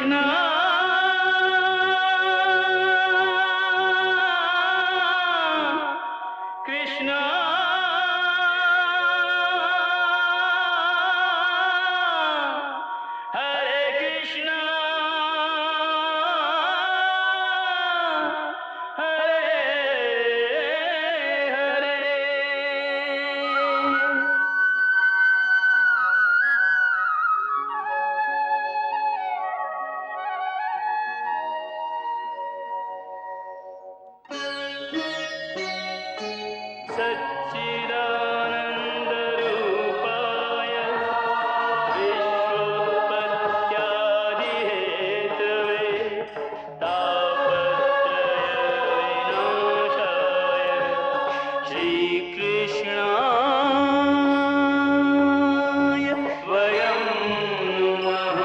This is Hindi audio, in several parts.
कृष्णा कृष्णा हरे कृष्णा हरे हरे। सच्चिदानन्दरूपाय विश्वोत्पत्त्यादिहेतवे तापत्रयविनाशाय श्रीकृष्णाय वयं नमः।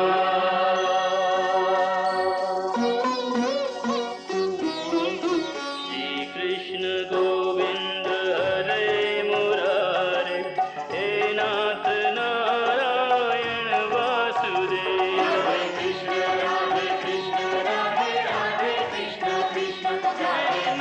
श्रीकृष्ण गोविन्द हरे मुरारे हे नाथ नारायण वासुदेव। हरे कृष्ण राधे राधे कृष्ण कृष्ण कृष्ण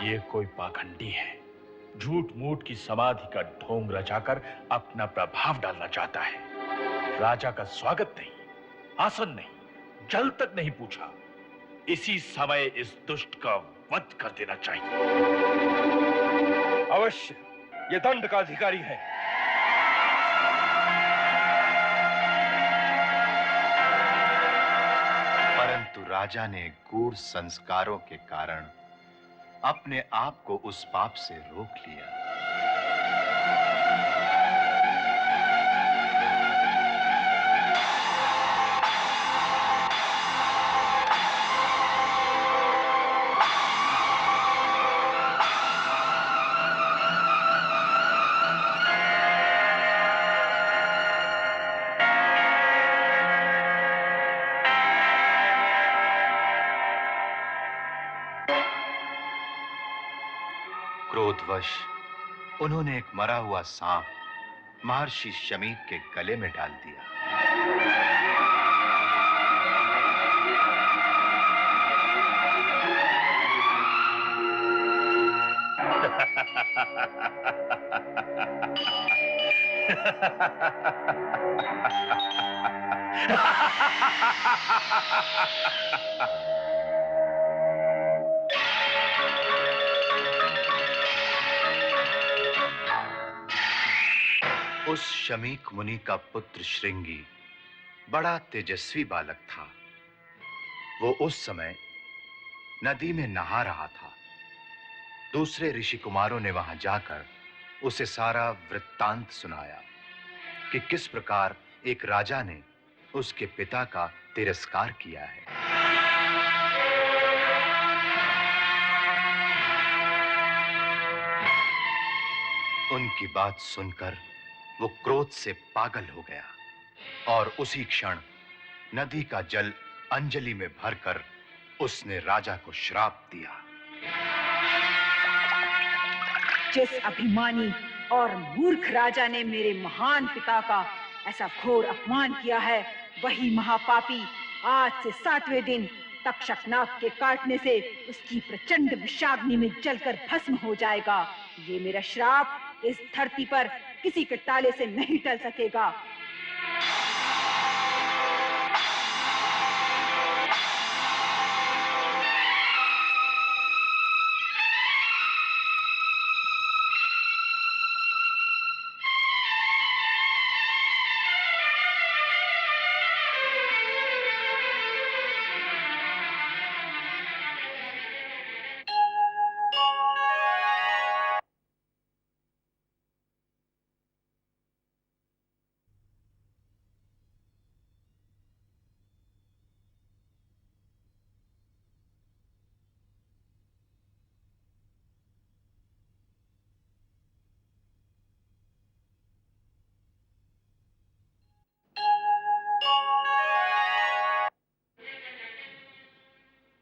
ये कोई पाखंडी है, झूठ मूठ की समाधि का ढोंग रचाकर अपना प्रभाव डालना चाहता है। राजा का स्वागत नहीं, आसन नहीं, जल तक नहीं पूछा। इसी समय इस दुष्ट का वध कर देना चाहिए। अवश्य, ये दंड का अधिकारी है। परंतु राजा ने गूढ़ संस्कारों के कारण अपने आप को उस पाप से रोक लिया। क्रोधवश उन्होंने एक मरा हुआ सांप महर्षि शमीक के गले में डाल दिया। उस शमीक मुनि का पुत्र श्रृंगी बड़ा तेजस्वी बालक था। वो उस समय नदी में नहा रहा था। दूसरे ऋषि कुमारों ने वहां जाकर उसे सारा वृत्तांत सुनाया कि किस प्रकार एक राजा ने उसके पिता का तिरस्कार किया है। उनकी बात सुनकर वो क्रोध से पागल हो गया और उसी क्षण नदी का जल अंजलि में भरकर उसने राजा को श्राप दिया। जिस अभिमानी और मूर्ख राजा ने मेरे महान पिता का ऐसा घोर अपमान किया है, वही महापापी आज से 7वें दिन तक्षकनाग के काटने से उसकी प्रचंड विषाग्नि में जलकर भस्म हो जाएगा। ये मेरा श्राप इस धरती पर किसी के टाले से नहीं टल सकेगा।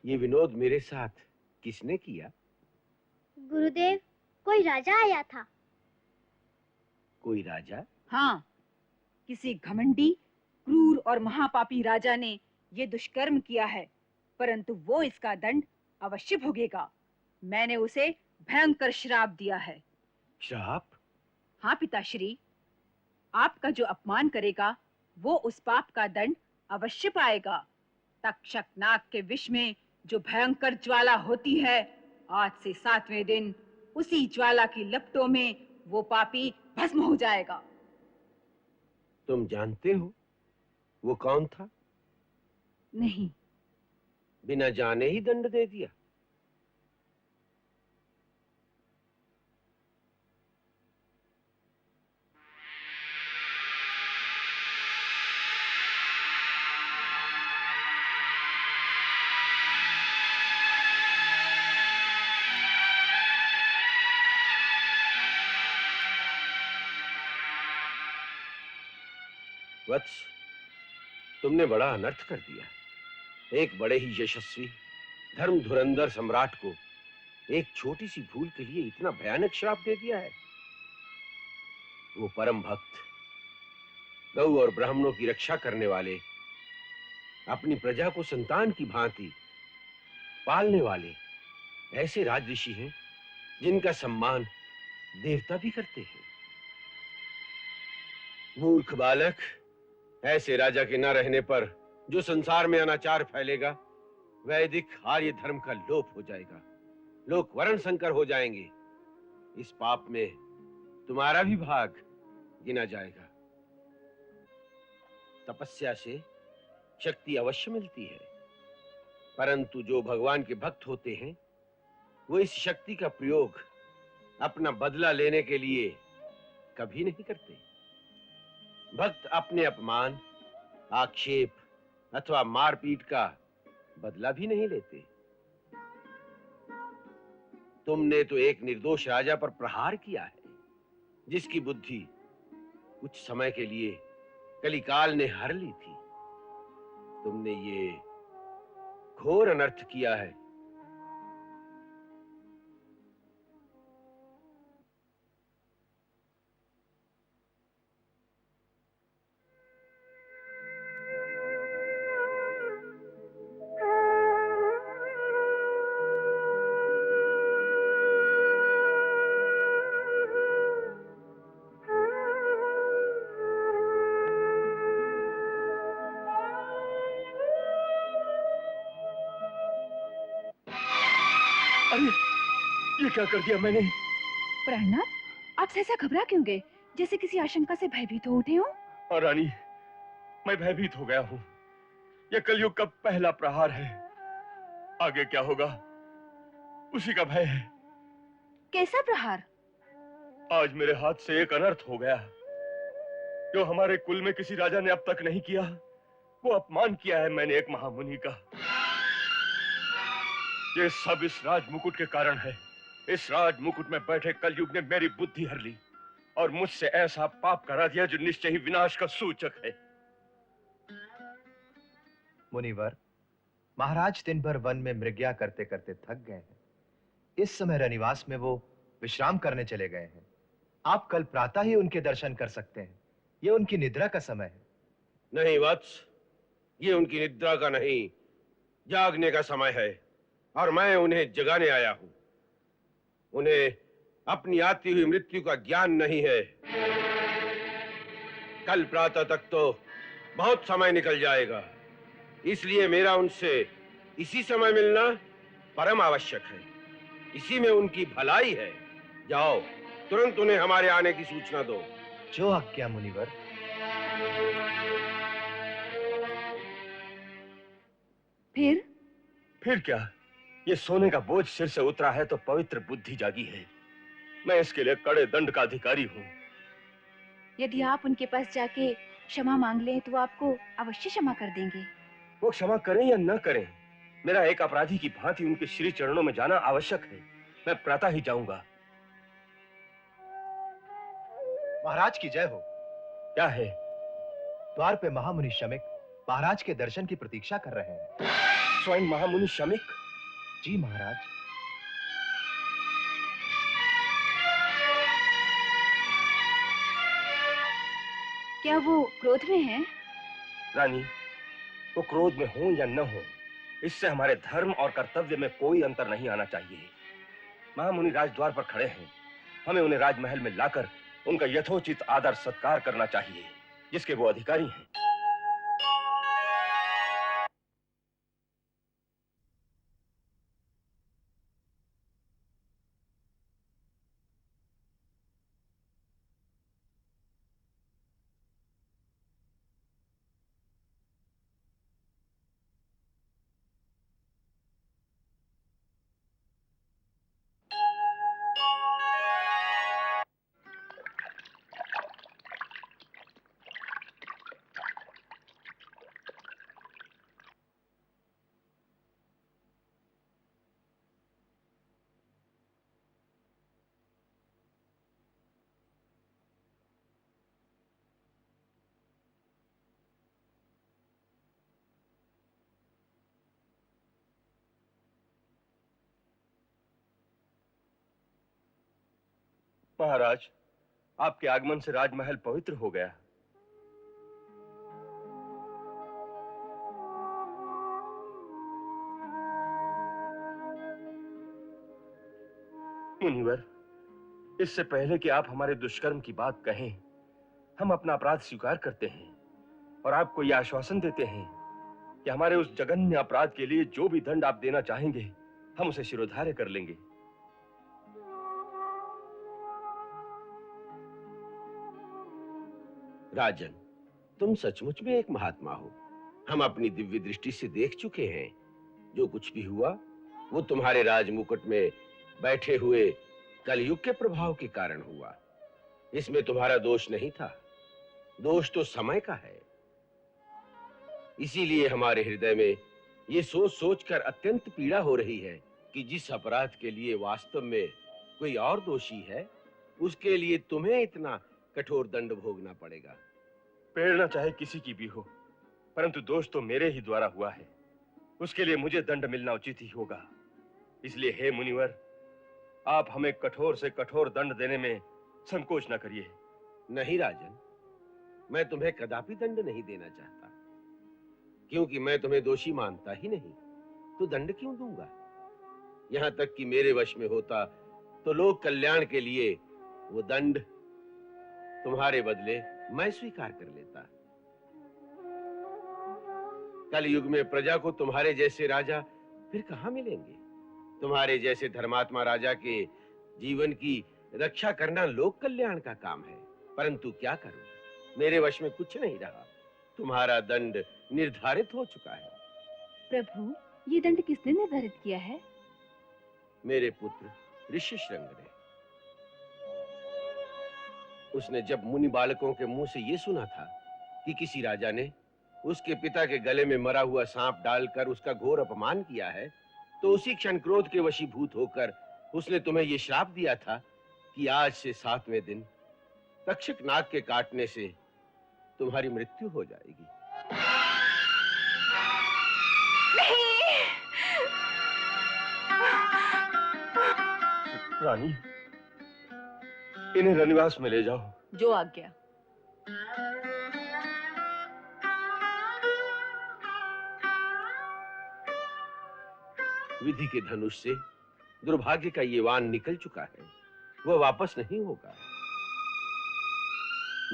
ये विनोद मेरे साथ किसने किया? गुरुदेव, कोई राजा आया था। कोई राजा? हाँ, किसी घमंडी, क्रूर और महापापी राजा ने ये दुष्कर्म किया है, परंतु वो इसका दंड अवश्य भोगेगा। मैंने उसे भयंकर श्राप दिया है। श्राप? हाँ पिताश्री, आपका जो अपमान करेगा वो उस पाप का दंड अवश्य पाएगा। तक्षक नाग के विष में जो भयंकर ज्वाला होती है, आज से 7वें दिन उसी ज्वाला की लपटों में वो पापी भस्म हो जाएगा। तुम जानते हो वो कौन था? नहीं। बिना जाने ही दंड दे दिया। वत्स, तुमने बड़ा अनर्थ कर दिया। एक बड़े ही यशस्वी धर्म धुरंधर सम्राट को एक छोटी सी भूल के लिए इतना भयानक श्राप दे दिया है। वो परम भक्त, गौ और ब्राह्मणों की रक्षा करने वाले, अपनी प्रजा को संतान की भांति पालने वाले ऐसे राज ऋषि हैं जिनका सम्मान देवता भी करते हैं। मूर्ख बालक, ऐसे राजा के न रहने पर जो संसार में अनाचार फैलेगा, वैदिक आर्य धर्म का लोप हो जाएगा, लोग वर्ण संकर हो जाएंगे। इस पाप में तुम्हारा भी भाग गिना जाएगा। तपस्या से शक्ति अवश्य मिलती है, परंतु जो भगवान के भक्त होते हैं वो इस शक्ति का प्रयोग अपना बदला लेने के लिए कभी नहीं करते। भक्त अपने अपमान, आक्षेप अथवा मारपीट का बदला भी नहीं लेते। तुमने तो एक निर्दोष राजा पर प्रहार किया है, जिसकी बुद्धि कुछ समय के लिए कलिकाल ने हर ली थी। तुमने ये घोर अनर्थ किया है। अरे, ये क्या कर दिया मैंने? प्राणनाथ, आप सहसा घबरा क्यों गए, जैसे किसी आशंका से भयभीत हो उठे हो? और रानी, मैं भयभीत हो गया हूँ। ये कलयुग का पहला प्रहार है। आगे क्या होगा उसी का भय है। कैसा प्रहार? आज मेरे हाथ से एक अनर्थ हो गया जो हमारे कुल में किसी राजा ने अब तक नहीं किया। वो अपमान किया है मैंने एक महामुनि का। ये सब इस राजमुकुट के कारण है। इस राजमुकुट में बैठे कलयुग ने मेरी बुद्धि हर ली और मुझसे ऐसा पाप करा दिया जो निश्चय ही विनाश का सूचक है। मुनिवर, महाराज दिन भर वन में मृग्या करते करते थक गए हैं। इस समय रनिवास में वो विश्राम करने चले गए हैं। आप कल प्रातः ही उनके दर्शन कर सकते हैं। ये उनकी निद्रा का समय है। नहीं वत्स, ये उनकी निद्रा का नहीं, जागने का समय है और मैं उन्हें जगाने आया हूं। उन्हें अपनी आती हुई मृत्यु का ज्ञान नहीं है। कल प्रातः तक तो बहुत समय निकल जाएगा, इसलिए मेरा उनसे इसी समय मिलना परम आवश्यक है। इसी में उनकी भलाई है। जाओ, तुरंत उन्हें हमारे आने की सूचना दो। जो आज्ञा मुनिवर। फिर क्या? ये सोने का बोझ सिर से उतरा है तो पवित्र बुद्धि जागी है। मैं इसके लिए कड़े दंड का अधिकारी हूँ। यदि आप उनके पास जाके क्षमा मांग लें तो वो आपको अवश्य क्षमा कर देंगे। वो क्षमा करें या न करें, मेरा एक अपराधी की भांति उनके श्री चरणों में जाना आवश्यक है। मैं प्रातः ही जाऊंगा। महाराज की जय हो। क्या है? द्वार पे महामुनि शमिक महाराज के दर्शन की प्रतीक्षा कर रहे हैं। स्वयं महामुनि शमिक? जी महाराज। क्या वो क्रोध में हैं? रानी, वो क्रोध में हो या न हो, इससे हमारे धर्म और कर्तव्य में कोई अंतर नहीं आना चाहिए। महामुनि राजद्वार पर खड़े हैं, हमें उन्हें राजमहल में लाकर उनका यथोचित आदर सत्कार करना चाहिए, जिसके वो अधिकारी हैं। महाराज, आपके आगमन से राजमहल पवित्र हो गया। मुनिवर, इससे पहले कि आप हमारे दुष्कर्म की बात कहें, हम अपना अपराध स्वीकार करते हैं और आपको यह आश्वासन देते हैं कि हमारे उस जघन्य अपराध के लिए जो भी दंड आप देना चाहेंगे, हम उसे शिरोधार्य कर लेंगे। राजन, तुम सचमुच में एक महात्मा हो। हम अपनी दिव्य दृष्टि से देख चुके हैं। जो कुछ भी हुआ वो तुम्हारे राजमुकुट में बैठे हुए कलयुग के प्रभाव के कारण हुआ। इसमें तुम्हारा दोष नहीं था, दोष तो समय का है। इसीलिए हमारे हृदय में ये सोच सोचकर अत्यंत पीड़ा हो रही है कि जिस अपराध के लिए वास्तव में कोई और दोषी है, उसके लिए तुम्हें इतना कठोर दंड भोगना पड़ेगा। प्रेरणा चाहे किसी की भी हो, परंतु दोष तो मेरे ही द्वारा हुआ है। उसके लिए मुझे दंड मिलना उचित ही होगा। इसलिए हे मुनिवर, आप हमें कठोर से कठोर दंड देने में संकोच न करिए। नहीं राजन, मैं तुम्हें कदापि दंड नहीं देना चाहता, क्योंकि मैं तुम्हें दोषी मानता ही नहीं। तो दंड क्यों दूंगा? यहां तक कि मेरे वश में होता तो लोक कल्याण के लिए वो दंड तुम्हारे बदले मैं स्वीकार कर लेता। कल युग में प्रजा को तुम्हारे जैसे राजा फिर कहां मिलेंगे? तुम्हारे जैसे धर्मात्मा राजा के जीवन की रक्षा करना लोक कल्याण का काम है, परंतु क्या करूं, मेरे वश में कुछ नहीं रहा। तुम्हारा दंड निर्धारित हो चुका है। प्रभु, ये दंड किसने निर्धारित किया है? मेरे पुत्र ऋषिशृंग ने। उसने जब मुनि बालकों के मुंह से यह सुना था कि किसी राजा ने उसके पिता के गले में मरा हुआ सांप डालकर उसका घोर अपमान किया है, तो उसी क्षण क्रोध के वशीभूत होकर उसने तुम्हें यह श्राप दिया था कि आज से 7वें दिन तक्षक नाग के काटने से तुम्हारी मृत्यु हो जाएगी। रानी, इन्हें रनिवास में ले जाओ। जो आज्ञा। विधि के धनुष से दुर्भाग्य का ये वाण निकल चुका है, वह वापस नहीं होगा।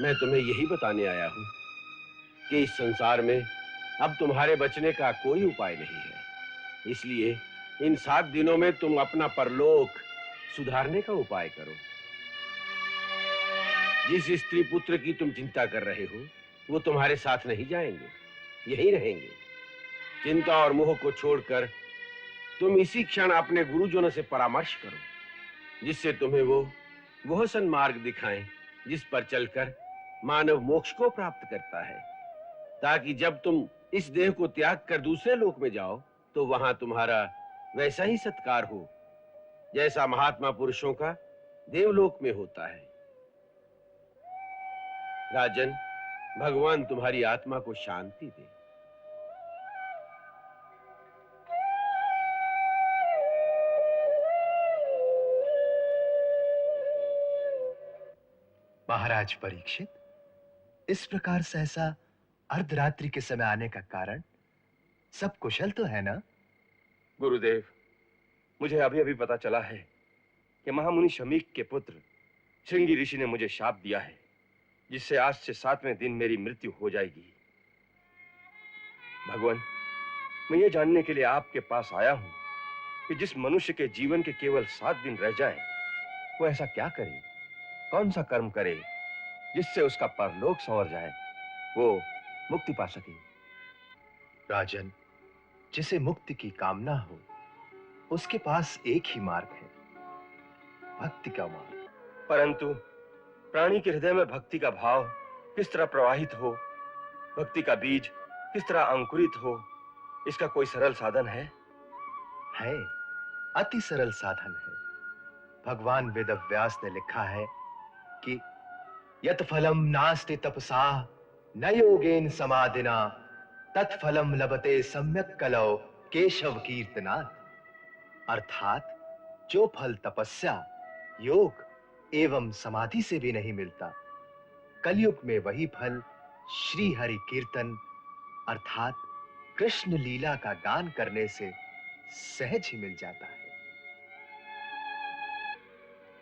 मैं तुम्हें यही बताने आया हूं कि इस संसार में अब तुम्हारे बचने का कोई उपाय नहीं है। इसलिए इन 7 दिनों में तुम अपना परलोक सुधारने का उपाय करो। जिस स्त्री पुत्र की तुम चिंता कर रहे हो, वो तुम्हारे साथ नहीं जाएंगे, यही रहेंगे। चिंता और मोह को छोड़कर तुम इसी क्षण अपने गुरुजनों से परामर्श करो, जिससे तुम्हें वह सन्मार्ग दिखाएं जिस पर चलकर मानव मोक्ष को प्राप्त करता है, ताकि जब तुम इस देह को त्याग कर दूसरे लोक में जाओ तो वहां तुम्हारा वैसा ही सत्कार हो जैसा महात्मा पुरुषों का देवलोक में होता है। राजन, भगवान तुम्हारी आत्मा को शांति दे। महाराज परीक्षित, इस प्रकार सहसा अर्धरात्रि के समय आने का कारण? सब कुशल तो है ना? गुरुदेव, मुझे अभी अभी पता चला है कि महामुनि शमीक के पुत्र श्रृंगी ऋषि ने मुझे शाप दिया है, जिससे आज से 7वें दिन मेरी मृत्यु हो जाएगी। भगवान, मैं ये जानने के लिए आपके पास आया हूं कि जिस मनुष्य के जीवन के केवल 7 दिन रह जाएं, वो ऐसा क्या करे, कौन सा कर्म करे जिससे उसका परलोक संवर जाए, वो मुक्ति पा सके। राजन, जिसे मुक्ति की कामना हो उसके पास एक ही मार्ग है, भक्ति का मार्ग। परंतु प्राणी के हृदय में भक्ति का भाव किस तरह प्रवाहित हो, भक्ति का बीज किस तरह अंकुरित हो, इसका कोई सरल साधन है? है, अति सरल साधन है। भगवान वेदव्यास ने लिखा है कि यत् फलम नास्ति तपसा न योगेन समाधिना तत्फलम लभते सम्यक कलौ केशव कीर्तनात्। अर्थात जो फल तपस्या, योग एवं समाधि से भी नहीं मिलता, कलयुग में वही फल श्री हरि कीर्तन अर्थात कृष्ण लीला का गान करने से सहज ही मिल जाता है।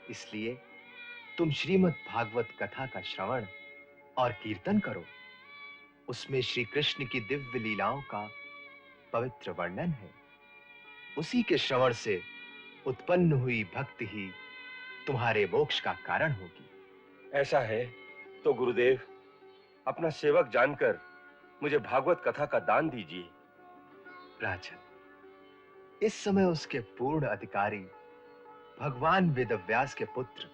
इसलिए तुम श्रीमद् भागवत कथा का श्रवण और कीर्तन करो। उसमें श्री कृष्ण की दिव्य लीलाओं का पवित्र वर्णन है। उसी के श्रवण से उत्पन्न हुई भक्ति ही तुम्हारे मोक्ष का कारण होगी। ऐसा है तो गुरुदेव, अपना सेवक जानकर मुझे भागवत कथा का दान दीजिए। राजन, इस समय उसके पूर्ण अधिकारी भगवान वेदव्यास के पुत्र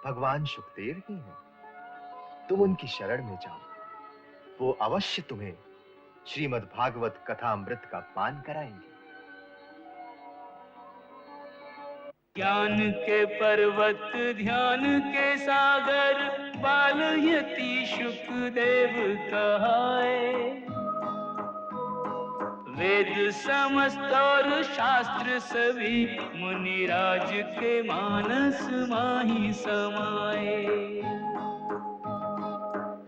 भगवान शुकदेव ही हैं। तुम उनकी शरण में जाओ, वो अवश्य तुम्हें श्रीमद् भागवत कथा अमृत का पान कराएंगे। ज्ञान के पर्वत ध्यान के सागर बाल यति शुकदेव कहाए। वेद समस्त और शास्त्र सभी मुनिराज के मानस माही समाए।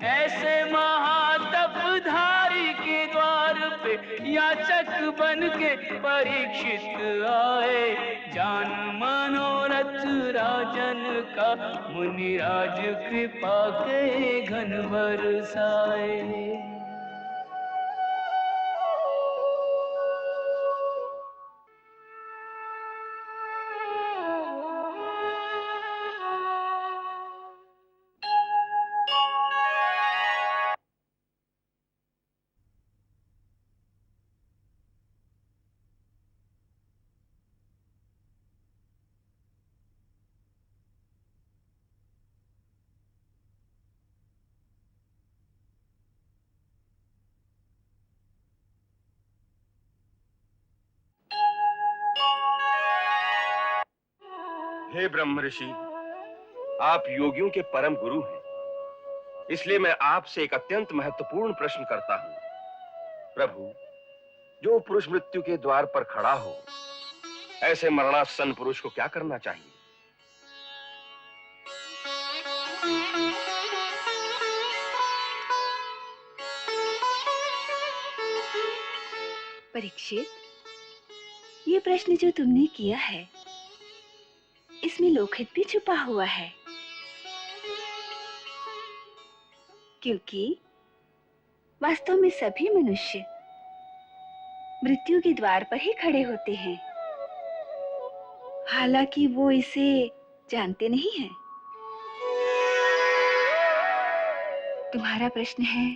ऐसे महातपधारी के द्वार पे याचक बन के परीक्षित आए। जान मनोरथ राजन का मुनिराज कृपा के घन बरसाए। हे ब्रह्म ऋषि, आप योगियों के परम गुरु हैं, इसलिए मैं आपसे एक अत्यंत महत्वपूर्ण प्रश्न करता हूं। प्रभु, जो पुरुष मृत्यु के द्वार पर खड़ा हो, ऐसे मरणासन पुरुष को क्या करना चाहिए? परीक्षित, ये प्रश्न जो तुमने किया है, इसमें लोकहित भी छुपा हुआ है। क्योंकि वास्तव में सभी मनुष्य मृत्यु के द्वार पर ही खड़े होते हैं, हालांकि वो इसे जानते नहीं हैं। तुम्हारा प्रश्न है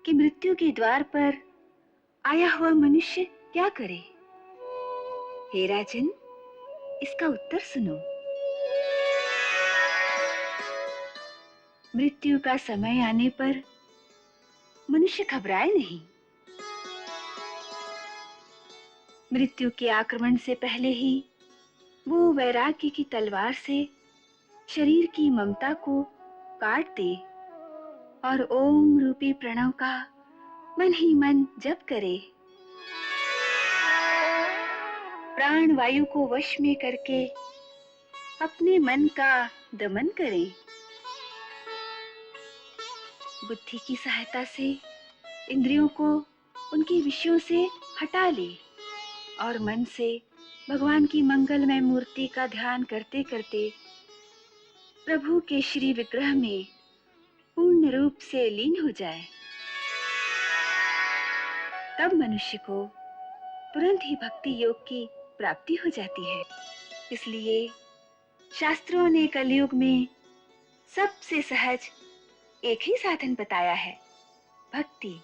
कि मृत्यु के द्वार पर आया हुआ मनुष्य क्या करे? हे राजन, इसका उत्तर सुनो। मृत्यु का समय आने पर मनुष्य घबराए नहीं। मृत्यु के आक्रमण से पहले ही वो वैराग्य की तलवार से शरीर की ममता को काट दे और ओम रूपी प्रणव का मन ही मन जप करे। प्राण वायु को वश में करके अपने मन का दमन करें। बुद्धि की सहायता से इंद्रियों को उनके विषयों से हटा ले और मन से भगवान की मंगलमय मूर्ति का ध्यान करते करते प्रभु के श्री विग्रह में पूर्ण रूप से लीन हो जाए। तब मनुष्य को तुरंत ही भक्ति योग की प्राप्ति हो जाती है। इसलिए शास्त्रों ने कलयुग में सबसे सहज एक ही साधन बताया है, भक्ति।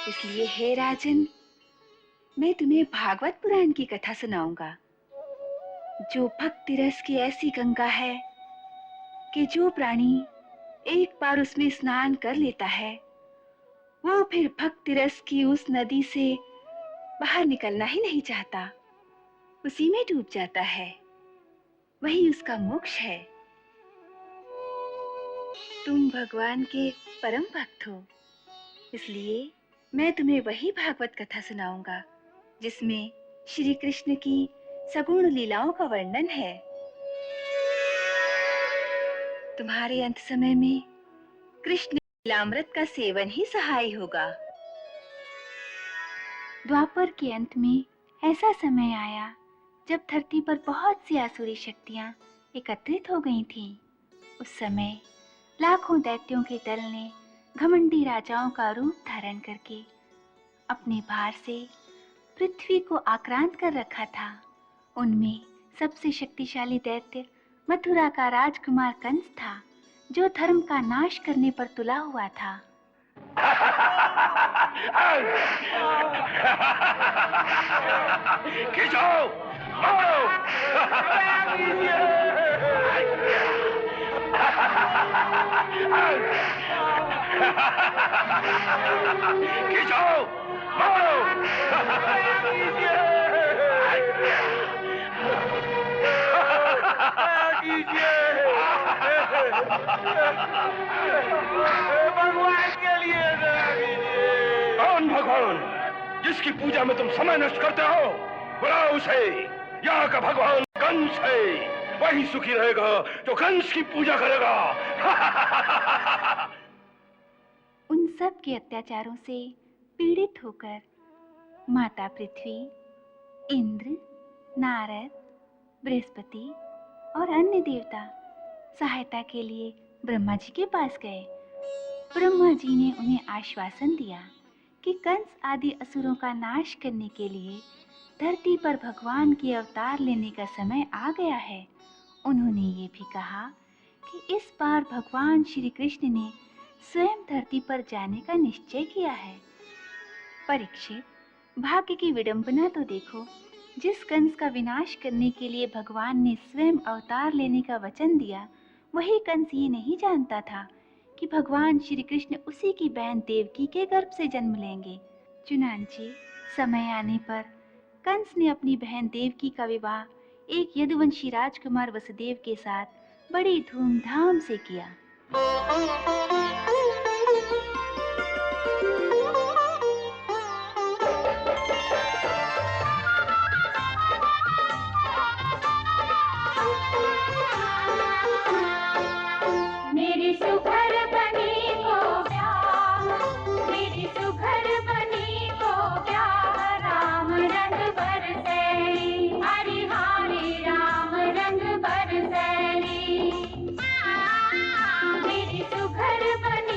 इसलिए हे राजन, मैं तुम्हें भागवत पुराण की कथा सुनाऊंगा, जो भक्ति रस की ऐसी गंगा है कि जो प्राणी एक बार उसमें स्नान कर लेता है वो फिर भक्ति रस की उस नदी से बाहर निकलना ही नहीं चाहता, उसी में डूब जाता है। वही उसका मोक्ष है। तुम भगवान के परम भक्त हो, इसलिए मैं तुम्हें वही भागवत कथा सुनाऊंगा जिसमें श्री कृष्ण की सगुण लीलाओं का वर्णन है। तुम्हारे अंत समय में कृष्ण लीलामृत का सेवन ही सहाय होगा। द्वापर के अंत में ऐसा समय आया जब धरती पर बहुत सी आसुरी शक्तियां एकत्रित हो गई थीं। उस समय लाखों दैत्यों के दल ने घमंडी राजाओं का रूप धारण करके अपने भार से पृथ्वी को आक्रांत कर रखा था। उनमें सबसे शक्तिशाली दैत्य मथुरा का राजकुमार कंस था, जो धर्म का नाश करने पर तुला हुआ था। खींचो, मारो। खींचो, मारो। भगवान के लिए कौन भगवान जिसकी पूजा में तुम समय नष्ट करते हो? बुलाओ उसे। यहाँ का भगवान कंस है, वही सुखी रहेगा जो कंस की पूजा करेगा। उन सब के अत्याचारों से पीड़ित होकर माता पृथ्वी, इंद्र, नारद, बृहस्पति और अन्य देवता सहायता के लिए ब्रह्मा जी के पास गए। ब्रह्मा जी ने उन्हें आश्वासन दिया कि कंस आदि असुरों का नाश करने के लिए धरती पर भगवान के अवतार लेने का समय आ गया है। उन्होंने ये भी कहा कि इस बार भगवान श्री कृष्ण ने स्वयं धरती पर जाने का निश्चय किया है। परीक्षित, भाग्य की विडंबना तो देखो। जिस कंस का विनाश करने के लिए भगवान ने स्वयं अवतार लेने का वचन दिया, वही कंस ये नहीं जानता था कि भगवान श्री कृष्ण उसी की बहन देवकी के गर्भ से जन्म लेंगे। चुनांची, समय आने पर कंस ने अपनी बहन देवकी का विवाह एक यदुवंशी राजकुमार वसुदेव के साथ बड़ी धूमधाम से किया। मेरी सुघर बनी को ब्याह, मेरी सुघर बनी को ब्याह, राम रंग बरसैली, हरि हारी राम रंग बरसैली। मेरी सुघर बनी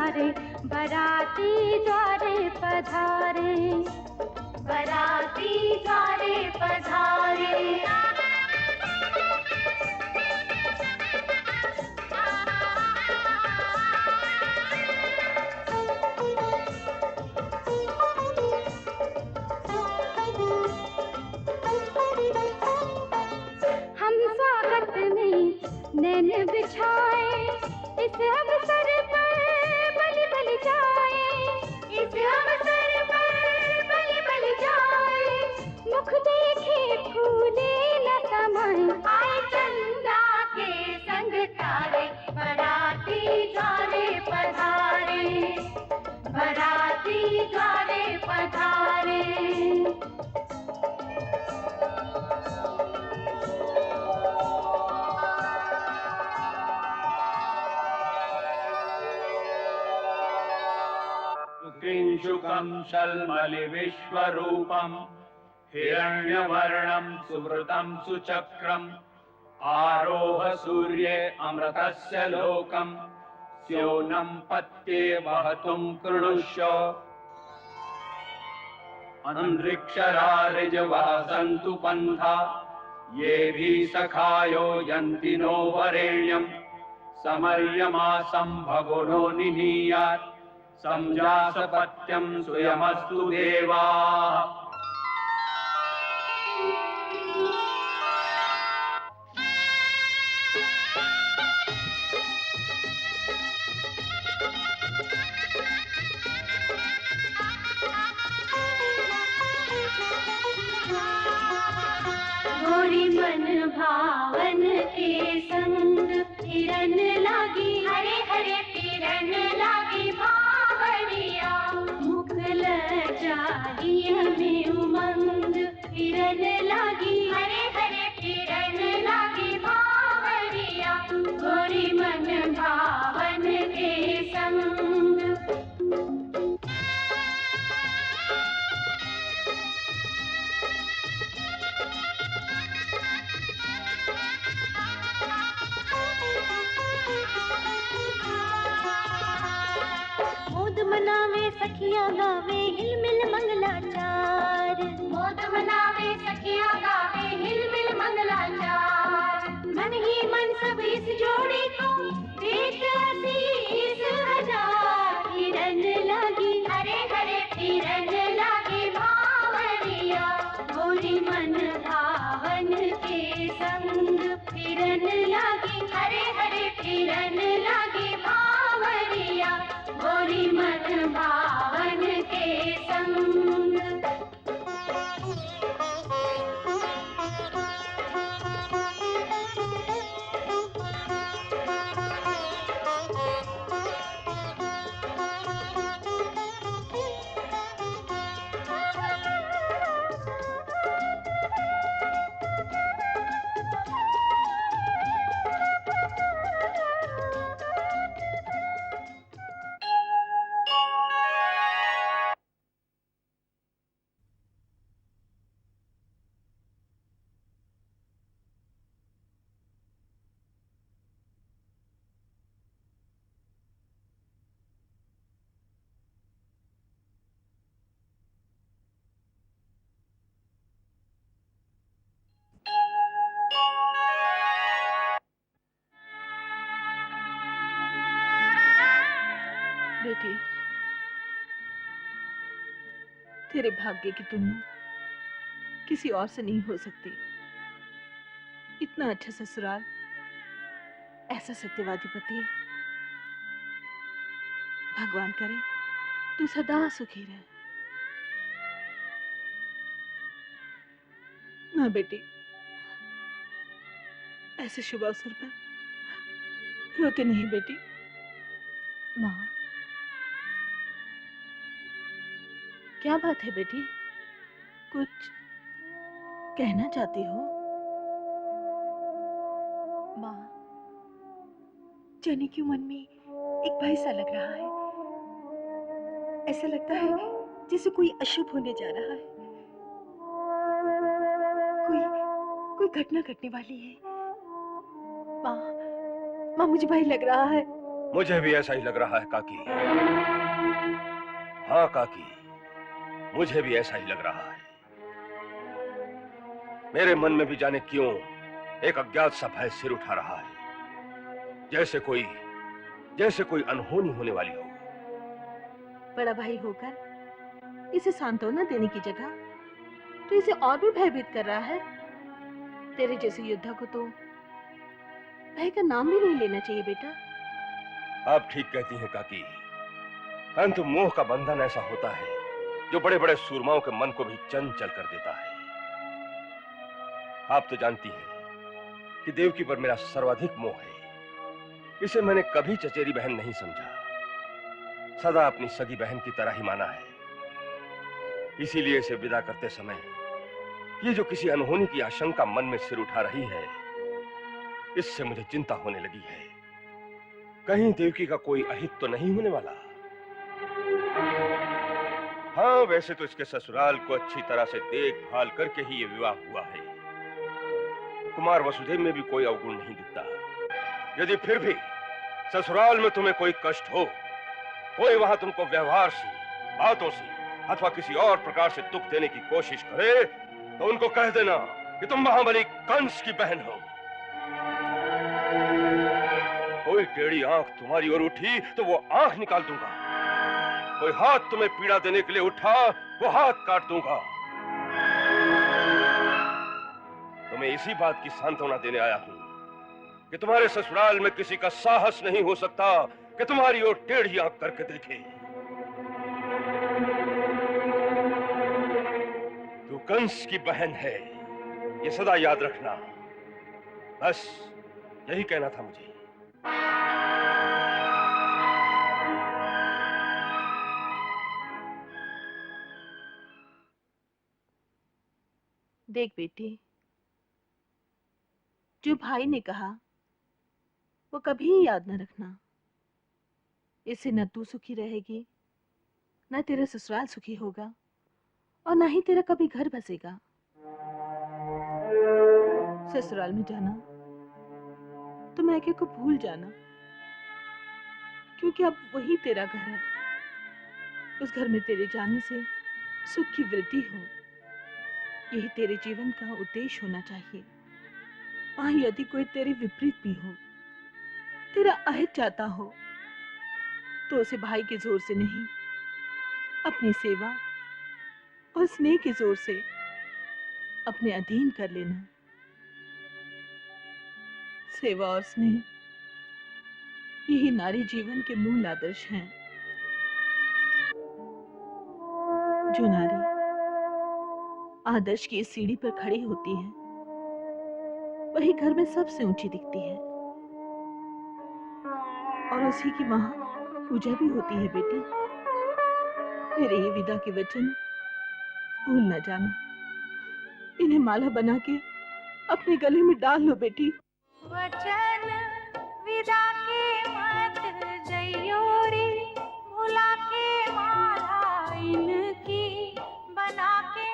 द्वारे बराती द्वारे पधारे, बराती द्वारे पधारे। हम स्वागत में नैन बिछाए, इस अवसर पर बलि बलि जाए, इस अवसर पर बलि बलि जाए। मुख देखे फूले न समाए, आए चंदा के संग तारे, बराती द्वारे पधारे, बराती द्वारे पधारे। किंशुकं शल्मलि विश्वरूपं हिरण्यवर्णं सुवृतं सुचक्रम् आरोह सूर्ये अमृतस्य लोकं स्योनं पत्ये वहतुं कृणुष्य अन्तरिक्षरारिजवसन्तु पन्था ये भी सखायो यन्ति नो वरेण्यं समर्यमासं भगुनो निनीयात् संजासपत्यं स्वयमस्तु देवाः। गोरी मन भावन के संग किरण लागी, हरे हरे किरण लागी भावरिया। मुख लजाई में उमंग किरण लागी, हरे हरे किरण लागी भावरिया। गोरी मन भावन के संग मोद मनावे सखिया गावे हिलमिल मंगलाचार, मोद मनावे सखिया गावे हिलमिल मंगलाचार। मन ही मन सब इस जोड़ी को देख आशीष हजार। किरण लागी, हरे हरे किरण लागी भावरिया। गोरी मन भावन के संग किरण लागी, हरे हरे किरण लागी भावरिया। गोरी मन भावन के संग बेटी, तेरे भाग्य की तुलना किसी और से नहीं हो सकती। इतना अच्छा ससुराल, ऐसा सत्यवादी पति। भगवान करे तू सदा सुखी रहे। ना बेटी, ऐसे शुभ अवसर पर रोते नहीं बेटी। माँ, क्या बात है बेटी? कुछ कहना चाहती हो? माँ, जाने क्यों मन में एक भय सा लग रहा है। ऐसा लगता है जैसे कोई अशुभ होने जा रहा है। कोई घटना घटने वाली है। माँ, मुझे भय लग रहा है। मुझे भी ऐसा ही लग रहा है काकी। हाँ काकी, मुझे भी ऐसा ही लग रहा है। मेरे मन में भी जाने क्यों एक अज्ञात सा भय सिर उठा रहा है, जैसे कोई अनहोनी होने वाली हो। बड़ा भाई होकर इसे सांत्वना देने की जगह तो इसे और भी भयभीत कर रहा है। तेरे जैसे योद्धा को तो भय का नाम भी नहीं लेना चाहिए बेटा। आप ठीक कहती हैं काकी, परंतु मोह का बंधन ऐसा होता है जो बड़े बड़े सूरमाओं के मन को भी चंचल कर देता है। आप तो जानती हैं कि देवकी पर मेरा सर्वाधिक मोह है। इसे मैंने कभी चचेरी बहन नहीं समझा, सदा अपनी सगी बहन की तरह ही माना है। इसीलिए इसे विदा करते समय ये जो किसी अनहोनी की आशंका मन में सिर उठा रही है, इससे मुझे चिंता होने लगी है। कहीं देवकी का कोई अहित तो नहीं होने वाला। हाँ, वैसे तो इसके ससुराल को अच्छी तरह से देखभाल करके ही ये विवाह हुआ है। कुमार वसुदेव में भी कोई अवगुण नहीं दिखता। यदि फिर भी ससुराल में तुम्हें कोई कष्ट हो, कोई वहां तुमको व्यवहार से, बातों से अथवा किसी और प्रकार से दुख देने की कोशिश करे, तो उनको कह देना कि तुम महाबली कंस की बहन हो। कोई टेढ़ी आंख तुम्हारी ओर उठी तो वो आंख निकाल दूंगा। कोई हाथ तुम्हें पीड़ा देने के लिए उठा, वो हाथ काट दूंगा। तुम्हें इसी बात की सांत्वना देने आया हूं कि तुम्हारे ससुराल में किसी का साहस नहीं हो सकता कि तुम्हारी ओर टेढ़ी आंख करके देखे। तू कंस की बहन है, ये सदा याद रखना। बस यही कहना था मुझे। देख बेटी, जो भाई ने कहा वो कभी याद न रखना। इससे न तू सुखी रहेगी, न तेरा ससुराल सुखी होगा, और न ही तेरा कभी घर बसेगा। ससुराल में जाना तो मैके को भूल जाना, क्योंकि अब वही तेरा घर है। उस घर में तेरे जाने से सुख की वृद्धि हो, यही तेरे जीवन का उद्देश्य होना चाहिए। वहां यदि कोई तेरे विपरीत भी हो, तेरा अहित चाहता हो, तो उसे भाई के जोर से नहीं, अपनी सेवा और स्नेह के जोर से अपने अधीन कर लेना। सेवा और स्नेह यही नारी जीवन के मूल आदर्श हैं। जो नारी आदर्श की इस सीढ़ी पर खड़ी होती है, वही घर में सबसे ऊंची दिखती है, और उसी की वहां पूजा भी होती है। बेटी, मेरे ये विदा के वचन भूल न जाना। इन्हें माला बना के अपने गले में डाल लो बेटी। वचन विदा के मत जइयो रे, भुला के माला इनकी बना के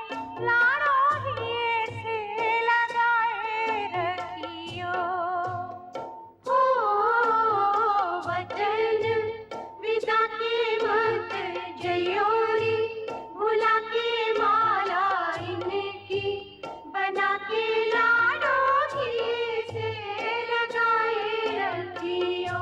लाड़ो ही से लगाए रखियो। हो वचन विदा के मत जइयो रे, भुला के माला इनकी बना के लाड़ो ही से लगाए रखियो।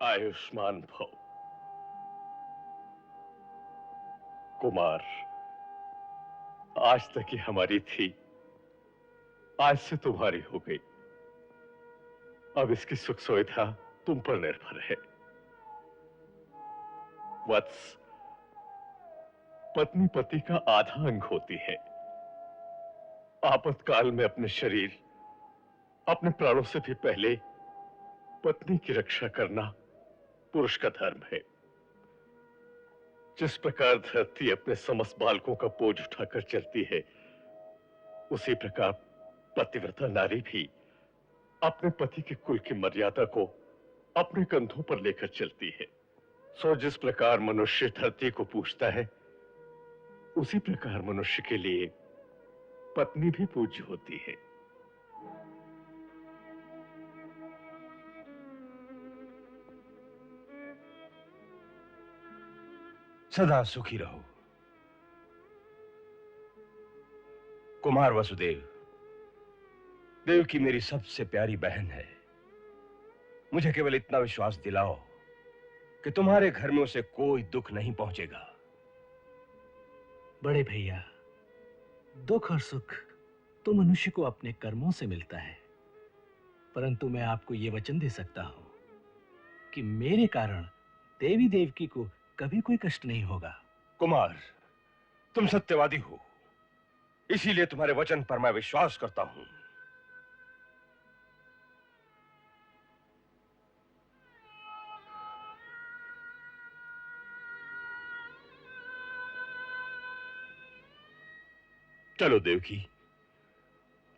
आयुष्मान भव। कुमार, आज तक की हमारी थी, आज से तुम्हारी हो गई। अब इसकी सुख सुविधा तुम पर निर्भर है। वत्स, पत्नी पति का आधा अंग होती है। आपातकाल में अपने शरीर, अपने प्राणों से भी पहले पत्नी की रक्षा करना पुरुष का धर्म है। जिस प्रकार धरती अपने समस्त बालकों का बोझ उठाकर चलती है, उसी प्रकार पतिव्रता नारी भी अपने पति के कुल की मर्यादा को अपने कंधों पर लेकर चलती है। सो जिस प्रकार मनुष्य धरती को पूजता है, उसी प्रकार मनुष्य के लिए पत्नी भी पूज्य होती है। सदा सुखी रहो। कुमार वसुदेव, देवकी मेरी सबसे प्यारी बहन है। मुझे केवल इतना विश्वास दिलाओ कि तुम्हारे घर में उसे कोई दुख नहीं पहुंचेगा। बड़े भैया, दुख और सुख तो मनुष्य को अपने कर्मों से मिलता है, परंतु मैं आपको यह वचन दे सकता हूं कि मेरे कारण देवी देवकी को कभी कोई कष्ट नहीं होगा। कुमार, तुम सत्यवादी हो, इसीलिए तुम्हारे वचन पर मैं विश्वास करता हूं। चलो देवकी,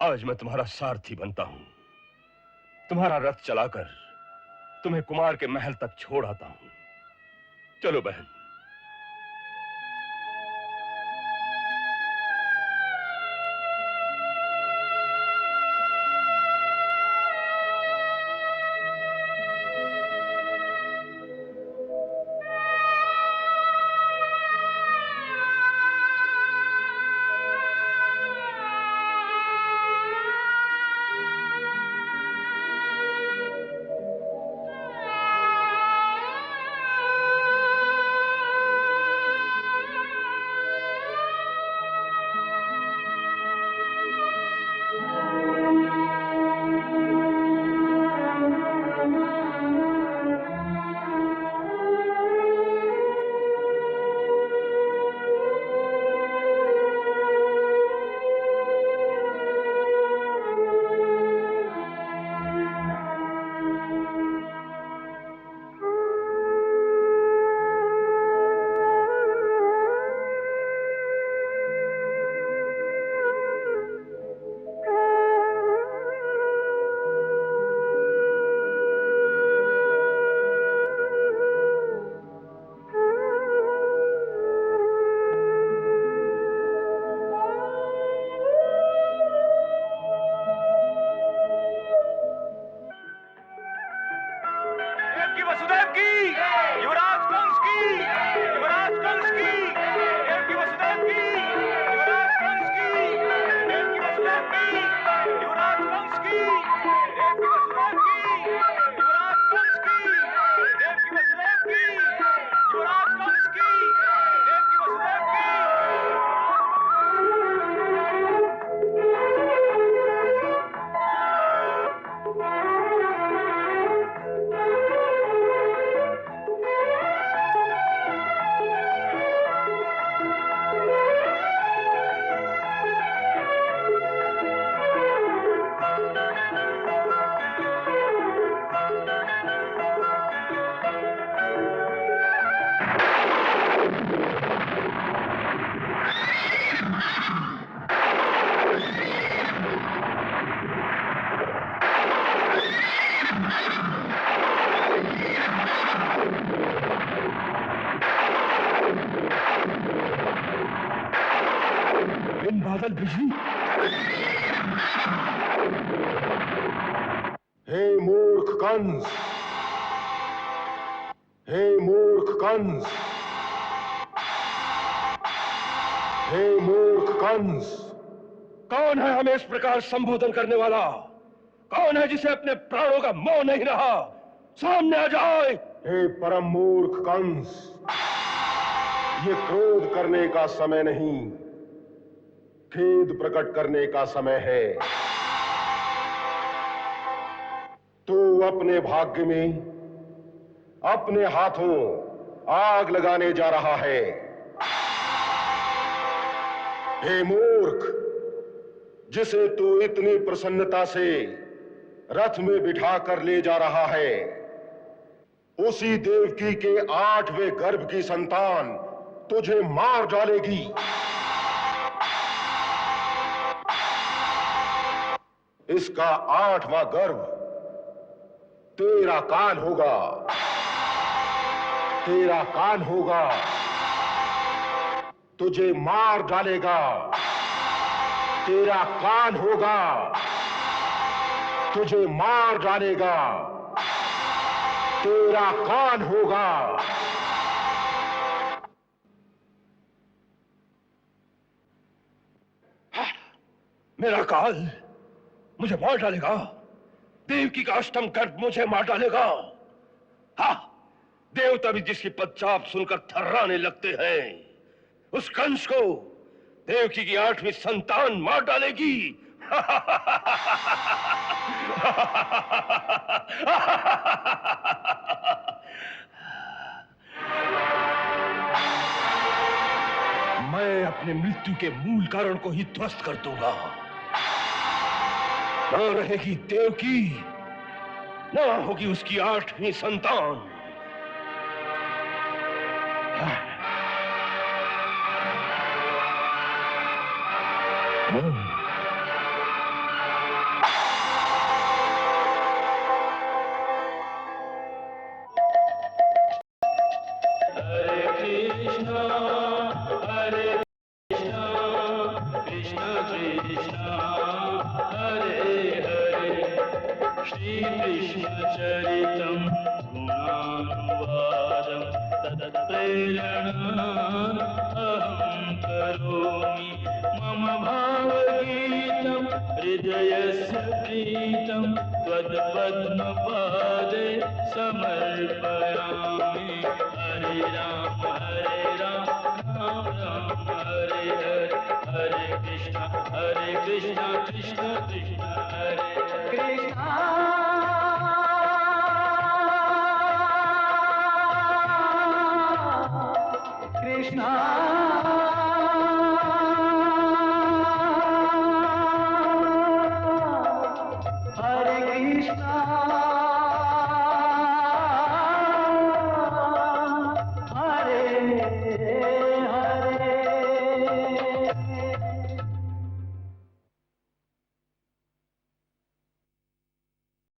आज मैं तुम्हारा सारथी बनता हूं। तुम्हारा रथ चलाकर तुम्हें कुमार के महल तक छोड़ आता हूं। चलो बहन। बादल बिजली। हे मूर्ख कंस, हे मूर्ख कंस, हे मूर्ख कंस, कौन है हमें इस प्रकार संबोधन करने वाला? कौन है जिसे अपने प्राणों का मोह नहीं रहा? सामने आ जाए। हे परम मूर्ख कंस, ये क्रोध करने का समय नहीं, खेद प्रकट करने का समय है। तू अपने भाग्य में अपने हाथों आग लगाने जा रहा है। हे मूर्ख, जिसे तू इतनी प्रसन्नता से रथ में बिठा कर ले जा रहा है, उसी देवकी के 8वें गर्भ की संतान तुझे मार डालेगी। इसका 8वां गर्भ तेरा काल होगा, तेरा काल होगा, तुझे मार डालेगा। तेरा काल होगा, तुझे मार डालेगा। तेरा काल होगा। मेरा काल मुझे मार डालेगा। देवकी का अष्टम गर्भ मुझे मार डालेगा। हाँ, देवता भी जिसकी पदचाप सुनकर थर्राने लगते हैं, उस कंस को देवकी की 8वीं संतान मार डालेगी। मैं अपने मृत्यु के मूल कारण को ही ध्वस्त कर दूंगा। न रहेगी देवकी, न होगी उसकी 8वीं संतान। हृदयस्य प्रीतं त्वत्पद्मपादे समर्पयामि। हरे राम राम राम हरे हरे, हरे कृष्ण कृष्ण कृष्ण हरे कृष्ण।